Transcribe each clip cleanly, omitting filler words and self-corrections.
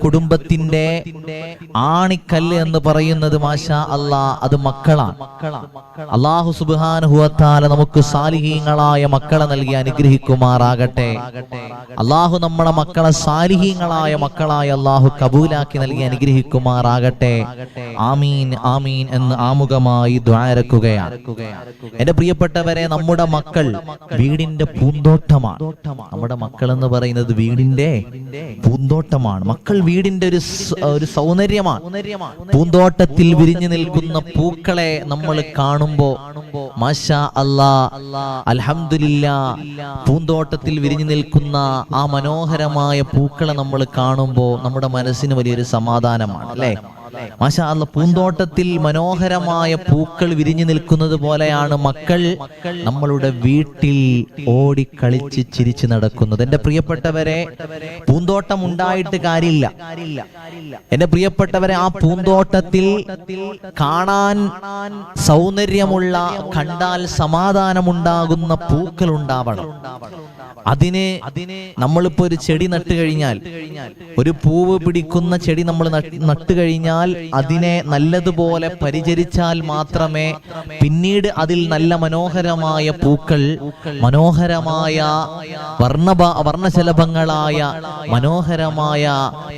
കുടുംബത്തിന്റെ ആണിക്കല്ല് എന്ന് പറയുന്നത് മാഷാ അല്ലാ അത് മക്കളാണ്. അല്ലാഹു സുബ്ഹാനഹു വ തആല നമുക്ക് സാലിഹീങ്ങളായ മക്കളെ നൽകി അനുഗ്രഹിക്കുമാറാകട്ടെ. അല്ലാഹു നമ്മളെ മക്കളെ സാലിഹീങ്ങളായ മക്കളായ അല്ലാഹു കബൂലാക്കി നൽകി അനുഗ്രഹിക്കുമാറാകട്ടെ. ആമീൻ ആമീൻ എന്ന് ആമുഖമായി ദുആരക്കുകയാണ്. എന്റെ പ്രിയപ്പെട്ടവരെ, നമ്മുടെ മക്കൾ വീടിന്റെ പൂന്തോട്ടമാണ്. നമ്മുടെ മക്കൾ എന്ന് പറയുന്നത് വീടിന്റെ പൂന്തോട്ടമാണ്. മക്കൾ വീടിന്റെ ഒരു സൗന്ദര്യമാണ്. പൂന്തോട്ടത്തിൽ വിരിഞ്ഞു നിൽക്കുന്ന പൂക്കളെ നമ്മൾ കാണുമ്പോ മാഷാ അല്ലാ അൽഹംദുലില്ലാ, പൂന്തോട്ടത്തിൽ വിരിഞ്ഞു നിൽക്കുന്ന ആ മനോഹരമായ പൂക്കളെ നമ്മൾ കാണുമ്പോ നമ്മുടെ മനസ്സിന് വലിയൊരു സമാധാനമാണ്, അല്ലേ? മാഷാ അല്ലാ, പൂന്തോട്ടത്തിൽ മനോഹരമായ പൂക്കൾ വിരിഞ്ഞു നിൽക്കുന്നത് പോലെയാണ് മക്കൾ നമ്മളുടെ വീട്ടിൽ ഓടിക്കളിച്ച് ചിരിച്ചു നടക്കുന്നത്. എന്റെ പ്രിയപ്പെട്ടവരെ, പൂന്തോട്ടം ഉണ്ടായിട്ട് കാര്യമില്ല. എന്റെ പ്രിയപ്പെട്ടവരെ, ആ പൂന്തോട്ടത്തിൽ കാണാൻ സൗന്ദര്യമുള്ള, കണ്ടാൽ സമാധാനമുണ്ടാകുന്ന പൂക്കൾ ഉണ്ടാവണം. അതിന് നമ്മളിപ്പോ ഒരു ചെടി നട്ടു കഴിഞ്ഞാൽ, ഒരു പൂവ് പിടിക്കുന്ന ചെടി നമ്മൾ നട്ടു കഴിഞ്ഞാൽ അതിനെ നല്ലതുപോലെ പരിചരിച്ചാൽ മാത്രമേ പിന്നീട് അതിൽ നല്ല മനോഹരമായ പൂക്കൾ, മനോഹരമായ വർണ്ണശലഭങ്ങളായ മനോഹരമായ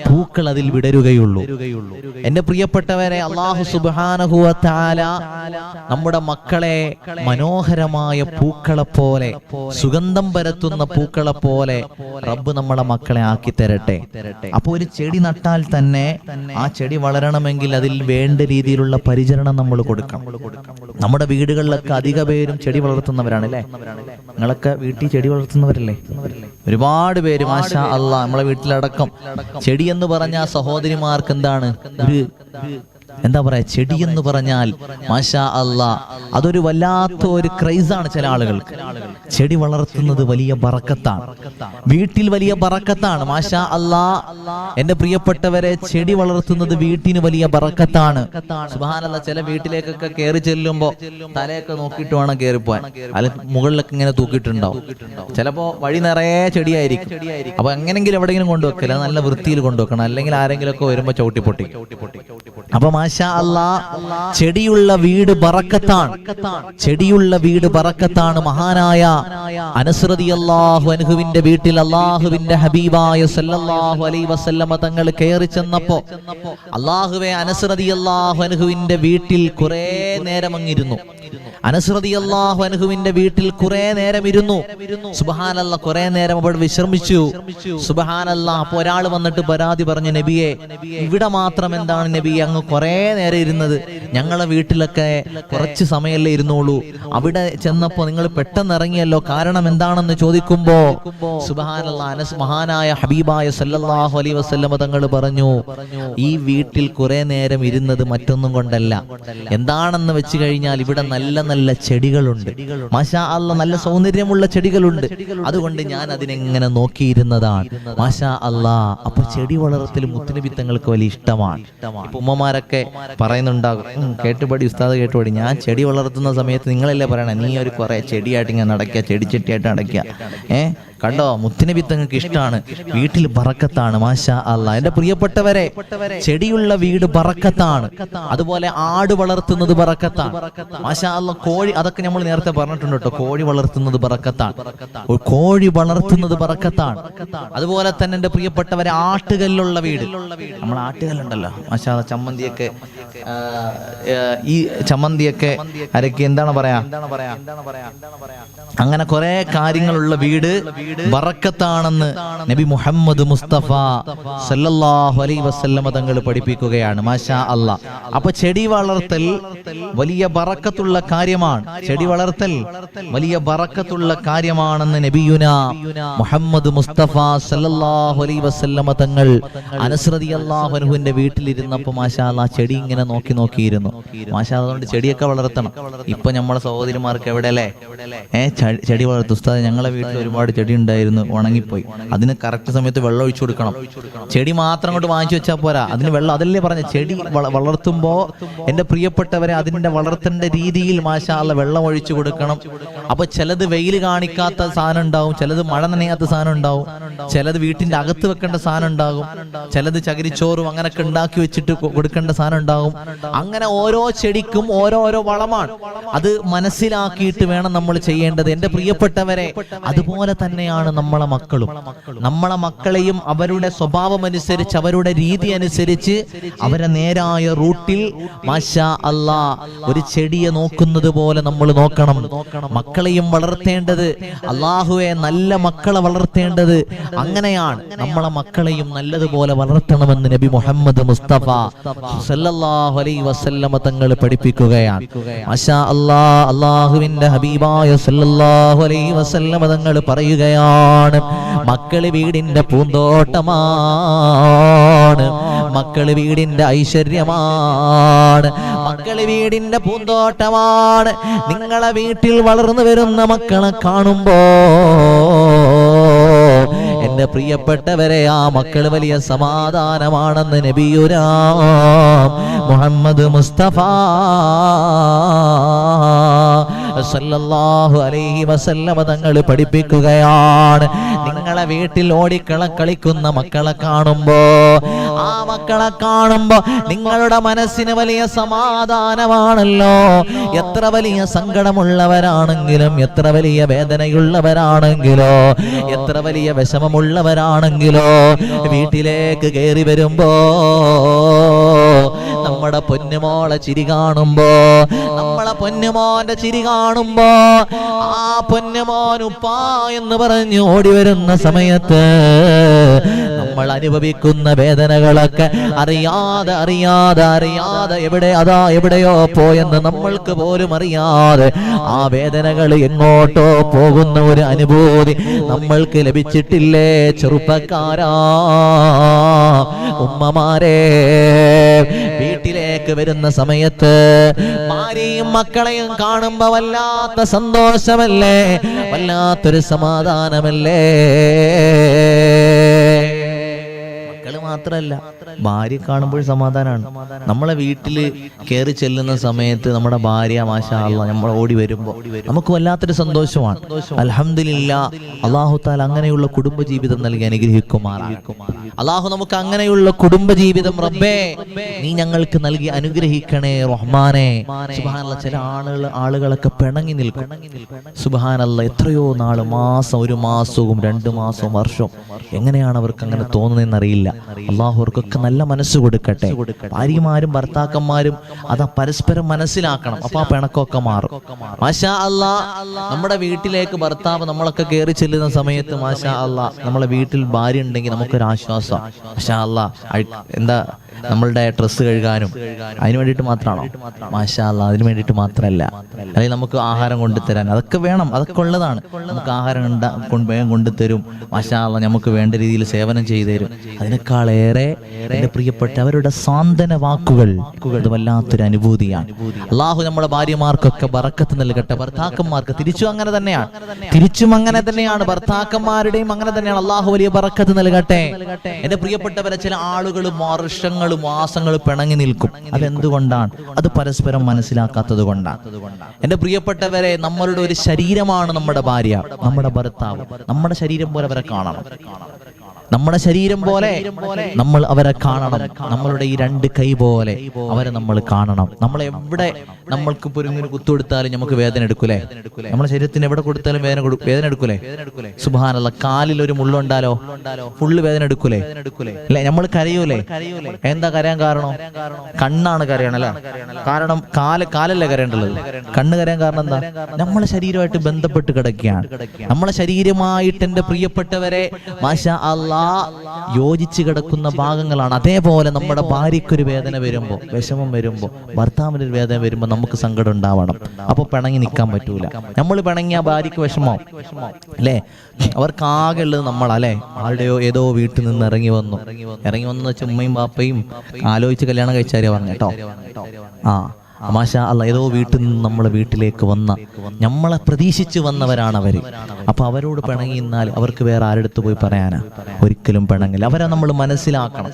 പൂക്കൾ അതിൽ വിടരുകയുള്ളൂ. എന്റെ പ്രിയപ്പെട്ടവരെ, അല്ലാഹു സുബ്ഹാനഹു വ തആല നമ്മുടെ മക്കളെ മനോഹരമായ പൂക്കളെ പോലെ, സുഗന്ധം പരത്തുന്ന പൂക്കളെ പോലെ റബ്ബ് നമ്മളെ മക്കളെ ആക്കി തരട്ടെ. അപ്പൊ ഒരു ചെടി നട്ടാൽ തന്നെ ആ ചെടി വളരണമെങ്കിൽ അതിൽ വേണ്ട രീതിയിലുള്ള പരിചരണം നമ്മൾ കൊടുക്കണം. നമ്മുടെ വീടുകളിലൊക്കെ അധിക പേരും ചെടി വളർത്തുന്നവരാണ്, അല്ലേ? നിങ്ങളൊക്കെ വീട്ടിൽ ചെടി വളർത്തുന്നവരല്ലേ? ഒരുപാട് പേര് മാഷാ അല്ലാ, നമ്മളെ വീട്ടിലടക്കം ചെടി എന്ന് പറഞ്ഞ സഹോദരിമാർക്ക് എന്താണ് എന്താ പറയാ, ചെടി എന്ന് പറഞ്ഞാൽ മാഷാ അല്ലാ അതൊരു വല്ലാത്ത ഒരു ക്രൈസാണ്. ചില ആളുകൾക്ക് ചെടി വളർത്തുന്നത് വലിയ ബറക്കത്താണ്, വീട്ടിൽ വലിയ ബറക്കത്താണ്. മാഷാ അല്ലാ, എന്റെ പ്രിയപ്പെട്ടവരെ, ചെടി വളർത്തുന്നത് വീട്ടിന് വലിയ ബറക്കത്താണ്. സുബ്ഹാനല്ലാ, ചില വീട്ടിലേക്കൊക്കെ കയറി ചെല്ലുമ്പോ തലയൊക്കെ നോക്കിയിട്ട് വേണം കയറിപ്പോവാൻ. അല്ല, മുകളിലൊക്കെ ഇങ്ങനെ തൂക്കിയിട്ടുണ്ടാവും. ചിലപ്പോ വഴി നിറയെ ചെടിയായിരിക്കും. അപ്പൊ എങ്ങനെങ്കിലും എവിടെയെങ്കിലും കൊണ്ടുവെക്കില്ല, നല്ല വൃത്തിയിൽ കൊണ്ടുവെക്കണം, അല്ലെങ്കിൽ ആരെങ്കിലും ഒക്കെ വരുമ്പോ ചവിട്ടിപ്പൊട്ടി. അപ്പൊ മാഷാ അല്ലാ, ചെടിയുള്ള വീട് ബറക്കത്താണ്, ചെടിയുള്ള വീട് ബറക്കത്താണ്. മഹാനായ അനസ് റളിയല്ലാഹു അൻഹുവിന്റെ വീട്ടിൽ അല്ലാഹുവിന്റെ ഹബീബായ സല്ലല്ലാഹു അലൈഹി വസല്ലമ തങ്ങൾ കയറി ചെന്നപ്പോ, അല്ലാഹുവേ, അനസ് റളിയല്ലാഹു അൻഹുവിന്റെ വീട്ടിൽ കുറേ നേരം അങ്ങിരുന്നു. അനസ് റളിയല്ലാഹു അൻഹുവിന്റെ വീട്ടിൽ കുറേ നേരം ഇരുന്നു. സുബ്ഹാനല്ലാഹ്, കുറേ നേരം അവിടെ വിശ്രമിച്ചു. സുബ്ഹാനല്ലാഹ്, അപ്പൊ ഒരാൾ വന്നിട്ട് പരാതി പറഞ്ഞു, നബിയെ, ഇവിടെ മാത്രം എന്താണ് നബിയെ അങ്ങ് കുറേ നേരം ഇരുന്നത്? ഞങ്ങളെ വീട്ടിലൊക്കെ കുറച്ച് സമയമല്ലേ ഇരുന്നോളൂ, അവിടെ ചെന്നപ്പോ നിങ്ങൾ പെട്ടെന്ന് ഇറങ്ങിയല്ലോ, കാരണം എന്താണെന്ന് ചോദിക്കുമ്പോ സുബ്ഹാനല്ലാഹ്, അനസ് മഹാനായ ഹബീബായ സല്ലല്ലാഹു അലൈഹി വസല്ലമ തങ്ങൾ പറഞ്ഞു, ഈ വീട്ടിൽ കുറേ നേരം ഇരുന്നത് മറ്റൊന്നും കൊണ്ടല്ല. എന്താണെന്ന് വെച്ച് കഴിഞ്ഞാൽ ഇവിടെ നല്ല നല്ല ചെടികളുണ്ട്. മാഷാ അല്ലാ, നല്ല സൗന്ദര്യമുള്ള ചെടികളുണ്ട്. അതുകൊണ്ട് ഞാൻ അതിനെങ്ങനെ നോക്കിയിരുന്നതാണ്. മാഷാ അല്ലാ, അപ്പൊ ചെടി വളർത്തൽ മുത്തുനബി തങ്ങൾക്ക് വലിയ ഇഷ്ടമാണ്. ഇപ്പൊ ഉമ്മമാരൊക്കെ പറയുന്നുണ്ടാകും, കേട്ടുപടി ഉസ്താദ് കേട്ടുപടി, ഞാൻ ചെടി വളർത്തുന്ന സമയത്ത് നിങ്ങളല്ലേ പറയണേ, നീ ഒരു കുറെ ചെടിയായിട്ട് ഇങ്ങനെ നടക്കുക, ചെടിച്ചട്ടിയായിട്ട് നടക്കുക. കണ്ടോ, മുത്തുനബി തങ്ങൾക്ക് ഇഷ്ടമാണ്, വീട്ടിൽ ബറക്കത്താണ്. മാഷാ അല്ലാ, എന്റെ പ്രിയപ്പെട്ടവരെ, ചെടിയുള്ള വീട് ബറക്കത്താണ്. അതുപോലെ ആട് വളർത്തുന്നത് ബറക്കത്താണ്. മാഷാ അല്ലാ, കോഴി, അതൊക്കെ നമ്മൾ നേരത്തെ പറഞ്ഞിട്ടുണ്ട് കേട്ടോ, കോഴി വളർത്തുന്നത് ബറക്കത്താണ്, കോഴി വളർത്തുന്നത് ബറക്കത്താണ്. അതുപോലെ തന്നെ എന്റെ പ്രിയപ്പെട്ടവരെ, ആട്ടുകല്ലുള്ള വീട്, നമ്മൾ ആട്ടുകല്ലുണ്ടല്ലോ, മാഷാ അല്ലാ, ചമ്മന്തിയൊക്കെ, ഈ ചമ്മന്തിയൊക്കെ അരക്ക് എന്താണ് പറയാ, അങ്ങനെ കുറെ കാര്യങ്ങളുള്ള വീട് ബറക്കത്താണെന്ന് നബി മുഹമ്മദ് മുസ്തഫ സല്ലല്ലാഹു അലൈഹി വസല്ലമ തങ്ങൾ പഠിപ്പിക്കുകയാണ്. മാഷാ അല്ലാ, അപ്പൊ ചെടി വളർത്തൽ വലിയ ബറക്കത്തുള്ള കാര്യമാണ്. ചെടി വളർത്തൽ വലിയ ബറക്കത്തുള്ള കാര്യമാണെന്ന് നബിയുനാ മുഹമ്മദ് മുസ്തഫ സല്ലല്ലാഹു അലൈഹി വസല്ലമ തങ്ങൾ അനസ് റളിയല്ലാഹു അൻഹുവിന്റെ വീട്ടിലിരുന്നപ്പോ മാഷാ അല്ലാ ചെടി ഇങ്ങനെ നോക്കിയിരുന്നു. മാഷാ, അതുകൊണ്ട് ചെടിയൊക്കെ വളർത്തണം. ഇപ്പൊ നമ്മളെ സഹോദരിമാർക്ക് എവിടെ അല്ലേ ചെടി വളർത്തും? ഉസ്താദ്, ഞങ്ങളെ വീട്ടിൽ ഒരുപാട് ചെടി ഉണ്ടായിരുന്നു, ഉണങ്ങിപ്പോയി. അതിന് കറക്റ്റ് സമയത്ത് വെള്ളം ഒഴിച്ചു കൊടുക്കണം. ചെടി മാത്രം കൊണ്ട് വാങ്ങിച്ചു വെച്ചാൽ പോരാ, അതിന് വെള്ളം. അതല്ലേ പറഞ്ഞ ചെടി വളർത്തുമ്പോൾ എൻ്റെ പ്രിയപ്പെട്ടവരെ അതിൻ്റെ വളർത്തേണ്ട രീതിയിൽ മാഷാ അല്ലാഹ് വെള്ളം ഒഴിച്ചു കൊടുക്കണം. അപ്പൊ ചിലത് വെയിൽ കാണിക്കാത്ത സാധനം ഉണ്ടാവും, ചിലത് മഴ നനയാത്ത സാധനം ഉണ്ടാവും, ചിലത് വീട്ടിന്റെ അകത്ത് വെക്കേണ്ട സാധനം ഉണ്ടാകും, ചിലത് ചകിരിച്ചോറും അങ്ങനൊക്കെ ഉണ്ടാക്കി വെച്ചിട്ട് കൊടുക്കേണ്ട സാധനം ഉണ്ടാകും. അങ്ങനെ ഓരോ ചെടിക്കും ഓരോരോ വളമാണ്. അത് മനസ്സിലാക്കിയിട്ട് വേണം നമ്മൾ ചെയ്യേണ്ടത്. എൻ്റെ പ്രിയപ്പെട്ടവരെ, അതുപോലെ തന്നെയാണ് നമ്മളെ മക്കളും. നമ്മളെ മക്കളെയും അവരുടെ സ്വഭാവം അനുസരിച്ച്, അവരുടെ രീതി അനുസരിച്ച്, അവരെ നേരായ റൂട്ടിൽ മാഷാ അല്ലാ ഒരു ചെടിയെ നോക്കുന്നത് പോലെ നമ്മൾ നോക്കണം. മക്കളെയും വളർത്തേണ്ടത്, അല്ലാഹുവേ നല്ല മക്കളെ വളർത്തേണ്ടത് അങ്ങനെയാണ്. നമ്മളെ മക്കളെയും നല്ലതുപോലെ വളർത്തണമെന്ന് നബി മുഹമ്മദ് മുസ്തഫ സല്ലല്ലാഹു അലൈഹി വസല്ലമ തങ്ങൾ പഠിപ്പിക്കുകയാണ്. മാഷാ അല്ലാഹ്, അല്ലാഹുവിന്റെ ഹബീബായ സല്ലല്ലാഹു അലൈഹി വസല്ലമ തങ്ങൾ പറയുകയാണ്, മക്കള് വീടിന്റെ പൂന്തോട്ടമാണ്, മക്കള് വീടിന്റെ ഐശ്വര്യമാണ്, മക്കള് വീടിന്റെ പൂന്തോട്ടമാണ്. നിങ്ങളെ വീട്ടിൽ വളർന്നു വരുന്ന മക്കളെ കാണുമ്പോ എന്റെ പ്രിയപ്പെട്ടവരെ, ആ മക്കൾ വലിയ സമാധാനമാണെന്ന് നബിയുനാ മുഹമ്മദ് മുസ്തഫ സല്ലല്ലാഹു അലൈഹി വസല്ലമ തങ്ങൾ പഠിപ്പിക്കുകയാണ്. നിങ്ങളെ വീട്ടിൽ കളിക്കുന്ന മക്കളെ കാണുമ്പോ, ആ മക്കളെ കാണുമ്പോ നിങ്ങളുടെ മനസ്സിന് വലിയ സമാധാനമാണല്ലോ. എത്ര വലിയ സങ്കടമുള്ളവരാണെങ്കിലും, എത്ര വലിയ വേദനയുള്ളവരാണെങ്കിലോ, എത്ര വലിയ വിഷമമുള്ളവരാണെങ്കിലോ, വീട്ടിലേക്ക് കയറി വരുമ്പോ നമ്മുടെ പൊന്നുമോളെ ചിരി കാണുമ്പോ, നമ്മളെ പൊന്നുമോന്റെ ചിരി കാണുമ്പോ, ആ പൊന്നുമോൻ ഉപ്പാ എന്ന് പറഞ്ഞ് ഓടി വരുന്ന സമയത്ത് നമ്മൾ അനുഭവിക്കുന്ന വേദനകളൊക്കെ അറിയാതെ അറിയാതെ അറിയാതെ എവിടെയോ പോയെന്ന് നമ്മൾക്ക് പോലും അറിയാതെ ആ വേദനകൾ എങ്ങോട്ടോ പോകുന്ന ഒരു അനുഭൂതി നമ്മൾക്ക് ലഭിച്ചിട്ടില്ലേ ചെറുപ്പക്കാരാ? ഉമ്മമാരെ, വീട്ടിലേക്ക് വരുന്ന സമയത്ത് ഭാര്യയും മക്കളെയും കാണുമ്പോ വല്ലാത്ത സന്തോഷമല്ലേ, വല്ലാത്തൊരു സമാധാനമല്ലേ? മക്കള് മാത്രല്ല, ഭാര്യ കാണുമ്പോൾ സമാധാനമാണ്. നമ്മളെ വീട്ടിൽ കയറി ചെല്ലുന്ന സമയത്ത് നമ്മുടെ ഭാര്യ മാഷാ അല്ലാഹ് നമ്മൾ ഓടി വരുമ്പോ നമുക്ക് വല്ലാത്തൊരു സന്തോഷമാണ്. അൽഹംദുലില്ലാഹ്, അല്ലാഹു തആല അങ്ങനെയുള്ള കുടുംബജീവിതം നൽകി അനുഗ്രഹിക്കുമാറാകട്ടെ. അല്ലാഹു നമുക്ക് അങ്ങനെയുള്ള കുടുംബജീവിതം റബ്ബേ നീ ഞങ്ങൾക്ക് നൽകി അനുഗ്രഹിക്കണേ റഹ്മാനെ. സുബ്ഹാനല്ലാഹ്, ചില ആളുകളൊക്കെ പിണങ്ങി നിൽക്കും. സുബ്ഹാനല്ലാഹ്, എത്രയോ നാള്, മാസം, 1 മാസവും 2 മാസവും വർഷവും, എങ്ങനെയാണ് അവർക്ക് അങ്ങനെ തോന്നുന്നതെന്ന് അറിയില്ല. അല്ലാഹു അവർക്കൊക്കെ നല്ല മനസ്സ് കൊടുക്കട്ടെ. ഭാര്യമാരും ഭർത്താക്കന്മാരും അത് പരസ്പരം മനസ്സിലാക്കണം. അപ്പൊ ആ പിണക്കമൊക്കെ മാറും. മാഷാ അല്ലാഹ്, നമ്മുടെ വീട്ടിലേക്ക് ഭർത്താവ് നമ്മളൊക്കെ കയറി ചെല്ലുന്ന സമയത്ത് മാഷാ അല്ലാഹ് നമ്മളെ വീട്ടിൽ ഭാര്യ ഉണ്ടെങ്കിൽ നമുക്കൊരു ആശ്വാസം. മാഷാ അല്ലാഹ്, എന്താ നമ്മളുടെ ഡ്രസ്സ് കഴുകാനും അതിന് വേണ്ടിയിട്ട് മാത്രമാണോ? മാഷാ അല്ലാഹ്, അതിന് വേണ്ടിയിട്ട് മാത്രമല്ല. അല്ലെങ്കിൽ നമുക്ക് ആഹാരം കൊണ്ടുതരാൻ, അതൊക്കെ വേണം, അതൊക്കെ ഉള്ളതാണ്. നമുക്ക് ആഹാരം വേഗം കൊണ്ടുതരും. മാഷാ അല്ലാഹ്, നമുക്ക് വേണ്ട രീതിയിൽ സേവനം ചെയ്തു തരും. അതിനേക്കാളേറെ എന്റെ പ്രിയപ്പെട്ട അവരുടെ സാന്ത്വന വാക്കുകൾ, അത് വല്ലാത്തൊരു അനുഭൂതിയാണ്. അല്ലാഹു നമ്മുടെ ഭാര്യമാർക്കൊക്കെ ബറക്കത്ത് നൽകട്ടെ. ഭർത്താക്കന്മാർക്ക് തിരിച്ചും അങ്ങനെ തന്നെയാണ്. ഭർത്താക്കന്മാരുടെയും അങ്ങനെ തന്നെയാണ്. അല്ലാഹു വലിയ ബറക്കത്ത് നൽകട്ടെ. എന്റെ പ്രിയപ്പെട്ടവരെ, ചില ആളുകൾ വർഷങ്ങൾ, മാസങ്ങൾ പിണങ്ങി നിൽക്കും. അതെന്തുകൊണ്ടാണ്? അത് പരസ്പരം മനസ്സിലാക്കാത്തത് കൊണ്ടാണ്. എന്റെ പ്രിയപ്പെട്ടവരെ, നമ്മളുടെ ഒരു ശരീരമാണ് നമ്മുടെ ഭാര്യ, നമ്മുടെ ഭർത്താവ്. നമ്മുടെ ശരീരം പോലെ അവരെ കാണണം. നമ്മുടെ ശരീരം പോലെ നമ്മൾ അവരെ കാണണം. നമ്മളുടെ ഈ 2 കൈ പോലെ അവരെ നമ്മൾ കാണണം. നമ്മൾ എവിടെ നമ്മൾക്ക് പൊരുങ്ങിന് കുത്തുകൊടുത്താലും നമുക്ക് വേദന എടുക്കൂലേ? നമ്മുടെ ശരീരത്തിന് എവിടെ കൊടുത്താലും വേദന എടുക്കൂലേ? സുബ്ഹാനല്ലാഹ്, കാലിൽ ഒരു മുള്ളുണ്ടാലോ ഫുള്ള് വേദന എടുക്കൂലേ? അല്ലെ? നമ്മൾ കരയൂലേ? എന്താ കരയാൻ കാരണം? കണ്ണാണ് കരയണല്ലേ? കാരണം കാലല്ലേ കരയേണ്ടത്? കണ്ണ് കരയാൻ കാരണം എന്താ? നമ്മളെ ശരീരമായിട്ട് ബന്ധപ്പെട്ട് കിടക്കുകയാണ്. നമ്മളെ ശരീരമായിട്ട് എന്റെ പ്രിയപ്പെട്ടവരെ മാഷാ അല്ലാഹ് യോജിച്ച് കിടക്കുന്ന ഭാഗങ്ങളാണ്. അതേപോലെ നമ്മുടെ ഭാര്യയ്ക്കൊരു വേദന വരുമ്പോ, വിഷമം വരുമ്പോ, ഭർത്താവിന് ഒരു വേദന വരുമ്പോ നമുക്ക് സങ്കടം ഉണ്ടാവണം. അപ്പൊ പിണങ്ങി നിൽക്കാൻ പറ്റൂല. നമ്മൾ പിണങ്ങിയ ഭാര്യയ്ക്ക് വിഷമം അല്ലേ? അവർക്ക് ആകെ ഉള്ളത് നമ്മളല്ലേ? ആരുടെയോ ഏതോ വീട്ടിൽ നിന്ന് ഇറങ്ങി വന്നു വെച്ചാൽ ഉമ്മയും ബാപ്പയും ആലോചിച്ച് കല്യാണം കഴിച്ചാരിയാ പറഞ്ഞേട്ടോ. മാഷാ അല്ലാഹ്, ഏതോ വീട്ടിൽ നിന്ന് നമ്മളെ വീട്ടിലേക്ക് വന്ന, നമ്മളെ പ്രതീക്ഷിച്ച് വന്നവരാണ് അവര്. അപ്പൊ അവരോട് പിണങ്ങി നിന്നാൽ അവർക്ക് വേറെ ആരെടുത്ത് പോയി പറയാനാ? ഒരിക്കലും പിണങ്ങില്ല. അവരെ നമ്മൾ മനസ്സിലാക്കണം.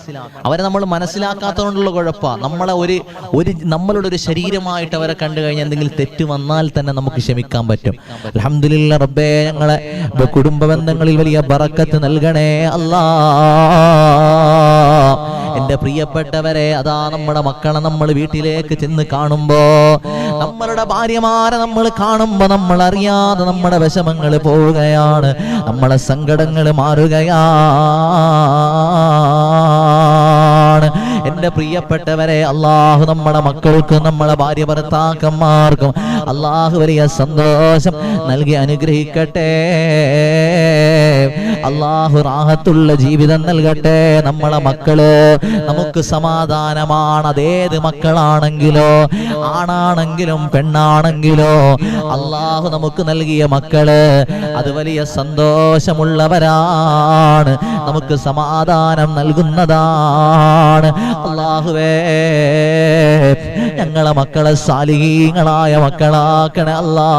അവരെ നമ്മൾ മനസ്സിലാക്കാത്തതുകൊണ്ടുള്ള കുഴപ്പമാണ്. നമ്മളുടെ ഒരു ശരീരമായിട്ട് അവരെ കണ്ടു കഴിഞ്ഞാൽ എന്തെങ്കിലും തെറ്റ് വന്നാൽ തന്നെ നമുക്ക് ക്ഷമിക്കാൻ പറ്റും. അൽഹംദുലില്ലാ റബ്ബേ, ഞങ്ങളെ കുടുംബ ബന്ധങ്ങളിൽ വലിയ ബറക്കത്ത് നൽകണേ അല്ലാ. എന്റെ പ്രിയപ്പെട്ടവരെ, അതാ നമ്മുടെ മക്കളെ നമ്മൾ വീട്ടിലേക്ക് ചെന്ന് കാണുമ്പോ, നമ്മളുടെ ഭാര്യമാരെ നമ്മൾ കാണുമ്പോ നമ്മൾ അറിയാതെ നമ്മുടെ വിഷമങ്ങൾ പോവുകയാണ്, നമ്മളെ സങ്കടങ്ങൾ മാറുകയാണ്. എന്റെ പ്രിയപ്പെട്ടവരെ, അള്ളാഹു നമ്മുടെ മക്കൾക്കും നമ്മളെ ഭാര്യ ഭർത്താക്കന്മാർക്കും അള്ളാഹു വലിയ സന്തോഷം നൽകി അനുഗ്രഹിക്കട്ടെ. അള്ളാഹു റാഹത്തുള്ള ജീവിതം നൽകട്ടെ. നമ്മളെ മക്കള് നമുക്ക് സമാധാനമാണ്. അതേത് മക്കളാണെങ്കിലോ, ആണാണെങ്കിലും പെണ്ണാണെങ്കിലോ, അള്ളാഹു നമുക്ക് നൽകിയ മക്കള് അത് വലിയ സന്തോഷമുള്ളവരാണ്, നമുക്ക് സമാധാനം നൽകുന്നതാണ്. അള്ളാഹുവേ, ഞങ്ങളെ മക്കളെ സാലിഹീങ്ങളായ മക്കളാക്കണേ അല്ലാ.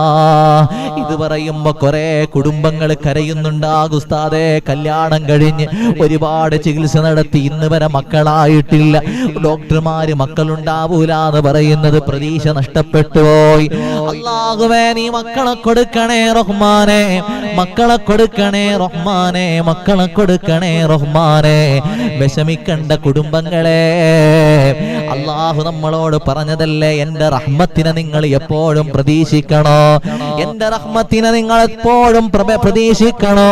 ഇത് പറയുമ്പോ കുറെ കുടുംബങ്ങൾ കരയുന്നുണ്ടാകും. ഉസ്താദേ, കല്യാണം കഴിഞ്ഞ് ഒരുപാട് ചികിത്സ നടത്തി ഇന്ന് വരെ മക്കളായിട്ടില്ല. ഡോക്ടർമാര് മക്കളുണ്ടാവൂല എന്ന് പറയുന്നത് പ്രതീക്ഷ നഷ്ടപ്പെട്ടു പോയി. അല്ലാഹുവേ, നീ മക്കളെ കൊടുക്കണേ റഹ്മാനെ, മക്കളെ കൊടുക്കണേ റഹ്മാനെ, മക്കളെ കൊടുക്കണേ റഹ്മാനെ. വിഷമിക്കണ്ട കുടുംബങ്ങളെ, അള്ളാഹു നമ്മളോട് പറഞ്ഞതല്ലേ, എന്റെ റഹ്മത്തിനെ നിങ്ങൾ എപ്പോഴും പ്രതീക്ഷിക്കണോ, എന്റെ റഹ്മത്തിനെ നിങ്ങൾ എപ്പോഴും പ്രതീക്ഷിക്കണോ,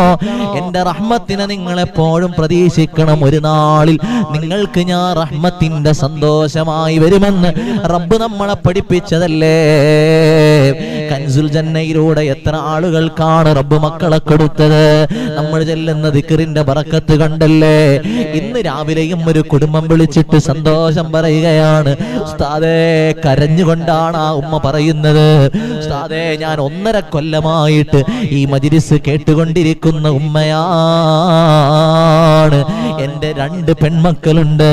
എന്റെ റഹ്മത്തിനെ നിങ്ങൾ എപ്പോഴും പ്രതീക്ഷിക്കണം. ഒരു നാളിൽ നിങ്ങൾക്ക് ഞാൻ റഹ്മത്തിന്റെ സന്തോഷമായി വരുമെന്ന് റബ്ബ് നമ്മളെ പഠിപ്പിച്ചതല്ലേ. കൻസുൽ ജന്നയിലൂടെ എത്ര ആളുകൾക്കാണ് റബ്ബ് മക്കളെ കൊടുത്തത്. നമ്മൾ ചെല്ലുന്ന ദിക്റിന്റെ ബറക്കത്ത് കണ്ടല്ലേ. ഇന്ന് രാവിലെയും ഒരു കുടുംബം വിളിച്ചിട്ട് സന്തോഷം പറയുകയാണ്. ഉസ്താദേ, കരഞ്ഞുകൊണ്ടാണ് ആ ഉമ്മ പറയുന്നത്, ഉസ്താദേ, ഞാൻ 1.5 കൊല്ലമായിട്ട് ഈ മജ്‌ലിസ് കേട്ടുകൊണ്ടിരിക്കുന്ന ഉമ്മയാണ്. എന്റെ 2 പെൺമക്കളുണ്ട്.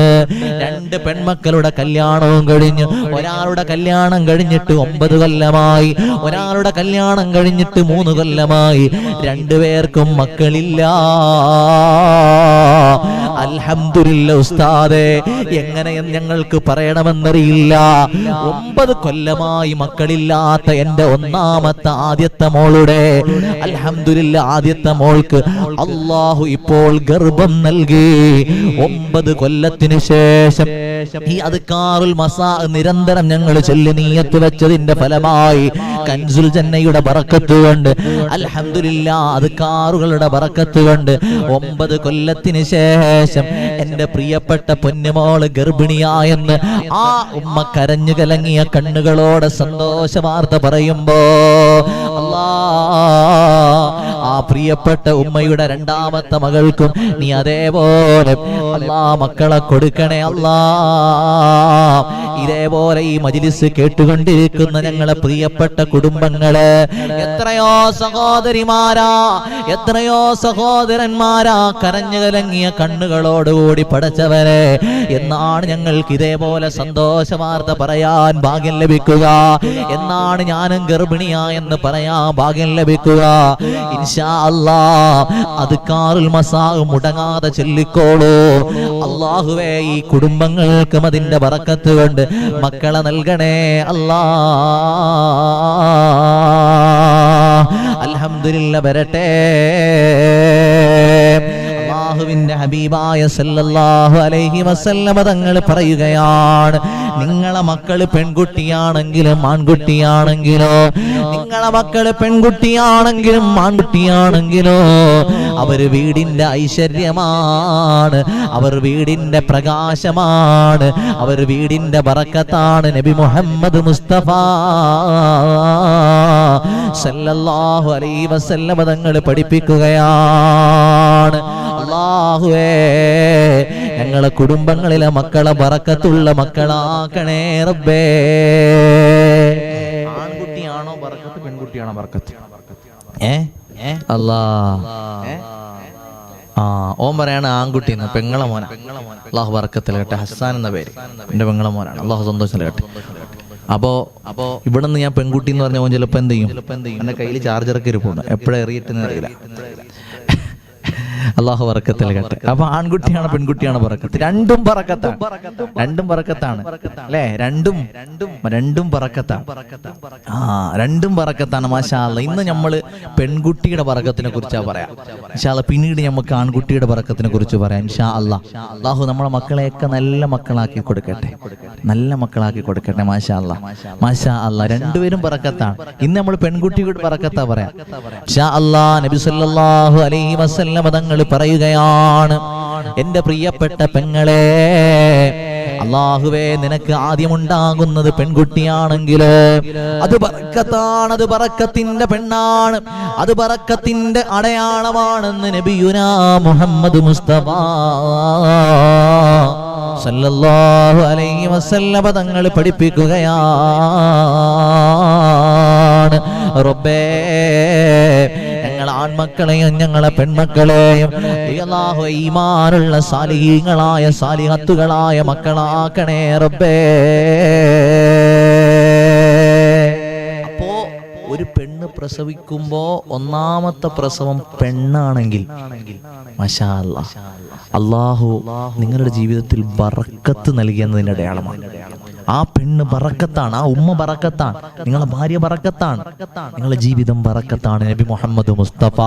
2 പെൺമക്കളുടെ കല്യാണവും കഴിഞ്ഞു. ഒരാളുടെ കല്യാണം കഴിഞ്ഞിട്ട് 9 കൊല്ലമായി, ഒരാളുടെ കല്യാണം കഴിഞ്ഞിട്ട് 3 കൊല്ലമായി. 2 പേർക്കും മക്കളില്ല. അൽഹംദുലില്ലാ ഉസ്താദേ, എങ്ങനെയെന്ന് ഞങ്ങൾക്ക് പറയണമെന്നറിയില്ല. 9 കൊല്ലമായി മക്കളില്ലാത്ത എന്റെ ആദ്യത്തെ മോളുടെ, അൽഹംദുലില്ലാ, ആദ്യത്തെ മോൾക്ക് അല്ലാഹു ഇപ്പോൾ ഗർഭം നൽകി. 9 കൊല്ലത്തിന് ശേഷം ഈ അദ്കാറുൽ മസാ നിരന്തരം ഞങ്ങൾ ചൊല്ലി നിയ്യത്ത് വെച്ചതിന്റെ ഫലമായി കൻസുൽ ജന്നയുടെ ബറക്കത്ത് കൊണ്ട്, അൽഹംദുലില്ലാ, അദ്കാറുകളുടെ ബറക്കത്ത് കൊണ്ട് 9 കൊല്ലത്തിന് ശേഷം എന്റെ പ്രിയപ്പെട്ട പൊന്നുമോള് ഗർഭിണിയായെന്ന് ആ ഉമ്മ കരഞ്ഞു കലങ്ങിയ കണ്ണുകളോടെ സന്തോഷ വാർത്ത പറയുമ്പോ, അല്ലാ, ആ പ്രിയപ്പെട്ട ഉമ്മയുടെ 2ാമത്തെ മകൾക്കും നീ അതേപോലെ അല്ലാ മക്കളെ കൊടുക്കണേ അല്ലാ. ഇതേപോലെ ഈ മജ്‌ലിസ് കേട്ടുകൊണ്ടിരിക്കുന്ന ഞങ്ങളെ പ്രിയപ്പെട്ട കുടുംബങ്ങള്, എത്രയോ സഹോദരിമാരാ, എത്രയോ സഹോദരന്മാരാ കരഞ്ഞു കലങ്ങിയ കണ്ണുകളോടുകൂടി പടച്ചവരെ, എന്നാണ് ഞങ്ങൾക്ക് ഇതേപോലെ സന്തോഷ വാർത്ത പറയാൻ ഭാഗ്യം ലഭിക്കുക, എന്നാണ് ഞാനും ഗർഭിണിയായെന്ന് പറയാൻ ഭാഗ്യം ലഭിക്കുക. ഇൻഷാ അല്ലാഹ് അദ്കാറുൽ മസാ മുടങ്ങാതെ ചൊല്ലിക്കോളൂ. അല്ലാഹുവേ, ഈ കുടുംബങ്ങൾക്കും അതിന്റെ ബറക്കത്ത് കൊണ്ട് മക്കളെ നൽകണേ അല്ലാ. അൽഹംദുലില്ലാ, വരട്ടെ. അല്ലാഹുവിന്റെ ഹബീബായ സല്ലല്ലാഹു അലൈഹി വസല്ലമ തങ്ങൾ പറയുകയാണ്, നിങ്ങളെ മക്കള് പെൺകുട്ടിയാണെങ്കിലും ആൺകുട്ടിയാണെങ്കിലോ, നിങ്ങളെ മക്കള് പെൺകുട്ടിയാണെങ്കിലും ആൺകുട്ടിയാണെങ്കിലോ, അവർ വീടിന്റെ ഐശ്വര്യമാണ്, അവർ വീടിന്റെ പ്രകാശമാണ്, അവർ വീടിന്റെ ബറക്കത്താണ്. നബി മുഹമ്മദ് മുസ്തഫ സല്ലല്ലാഹു അലൈഹി വസല്ലമ തങ്ങൾ പഠിപ്പിക്കുകയാണ്. അല്ലാഹുവേ, ഞങ്ങളെ കുടുംബങ്ങളിലെ മക്കളെ ബറക്കത്തുള്ള മക്കളാക്കണേ റബ്ബേ. ആൺകുട്ടിയാണോ ബറക്കത്ത്, പെൺകുട്ടിയാണോ ബറക്കത്ത്? അല്ലാ, ഓൻ പറയാണ് ആൺകുട്ടിന്ന്, പെങ്ങളെ മോന. അല്ലാഹു ബറക്കത്ത് നൽകട്ടെ. ഹസ്സാൻ എന്ന പേര് എന്റെ പെങ്ങളെ മോനാണ്. അല്ലാഹു സന്തോഷം നൽകട്ടെ. അപ്പോ ഇവിടെ നിന്ന് ഞാൻ പെൺകുട്ടി എന്ന് പറഞ്ഞ ചിലപ്പോൾ എന്ത് ചെയ്യും, എന്റെ കയ്യിൽ ചാർജറൊക്കെ ഇരിപ്പുണ്ട്, എപ്പോഴും എറിയിട്ടെന്ന് അറിയില്ല. അള്ളാഹു ബറക്കത്ത് നൽകട്ടെ. അപ്പൊ ആൺകുട്ടിയാണ് പെൺകുട്ടിയാണ് ബറക്കത്ത്, രണ്ടും ബറക്കത്താണ്, രണ്ടും ബറക്കത്താണ് അല്ലേ? രണ്ടും ബറക്കത്താണ്. രണ്ടും ബറക്കത്താണ്. മാഷാ അല്ലാഹ്. ഇന്ന് നമ്മള് പെൺകുട്ടിയുടെ ബറക്കത്തിനെ കുറിച്ചാ പറയാം ഇൻഷാ അല്ലാഹ്. പിന്നീട് നമുക്ക് ആൺകുട്ടിയുടെ ബറക്കത്തിനെ കുറിച്ച് പറയാം ഇൻഷാ അല്ലാഹ്. അള്ളാഹു നമ്മളെ മക്കളെയൊക്കെ നല്ല മക്കളാക്കി കൊടുക്കട്ടെ, നല്ല മക്കളാക്കി കൊടുക്കട്ടെ. മാഷാ അല്ലാഹ്, മാഷാ അല്ലാഹ്. രണ്ടുപേരും ബറക്കത്താണ്. ഇന്ന് നമ്മൾ പെൺകുട്ടിയുടെ ബറക്കത്താ പറയാം ഇൻഷാ അല്ലാഹ്. നബി സല്ലല്ലാഹു അലൈഹി വസല്ലം തങ്ങൾ പറയുകയാണ്, എന്റെ പ്രിയപ്പെട്ട പെങ്ങളെ, അല്ലാഹുവേ നിനക്ക് ആദ്യമുണ്ടാകുന്നത് പെൺകുട്ടിയാണെങ്കിലോ അത് ബറക്കത്താണ്, അത് ബറക്കത്തിന്റെ പെണ്ണാണ്, അത് ബറക്കത്തിന്റെ അടയാളമാണെന്ന് നബിയുനാ മുഹമ്മദ് മുസ്തഫ സല്ലല്ലാഹു അലൈഹി വസല്ലം തങ്ങൾ പഠിപ്പിക്കുകയാണ്. റബ്ബേ, ഞങ്ങൾ ആൺമക്കളെയും ഞങ്ങളെ പെൺമക്കളെയും അല്ലാഹു ഈമാനുള്ള സാലിഹീങ്ങളായ സാലിഹത്തുകളായ മക്കളാക്കണേ റബ്ബേ. അപ്പോ ഒരു പെണ്ണ് പ്രസവിക്കുമ്പോ ഒന്നാമത്തെ പ്രസവം പെണ്ണാണെങ്കിൽ മാഷാ അല്ലാഹ്, അല്ലാഹു നിങ്ങളുടെ ജീവിതത്തിൽ ബറക്കത്ത് നൽകിയെന്നതിന്റെ അടയാളമാണ്. ആ പെണ്ണ് ബറക്കത്താണ്, ആ ഉമ്മ ബറക്കത്താണ്, നിങ്ങളെ ഭാര്യ ബറക്കത്താണ്, നിങ്ങളുടെ ജീവിതം ബറക്കത്താണ്. നബി മുഹമ്മദ് മുസ്തഫ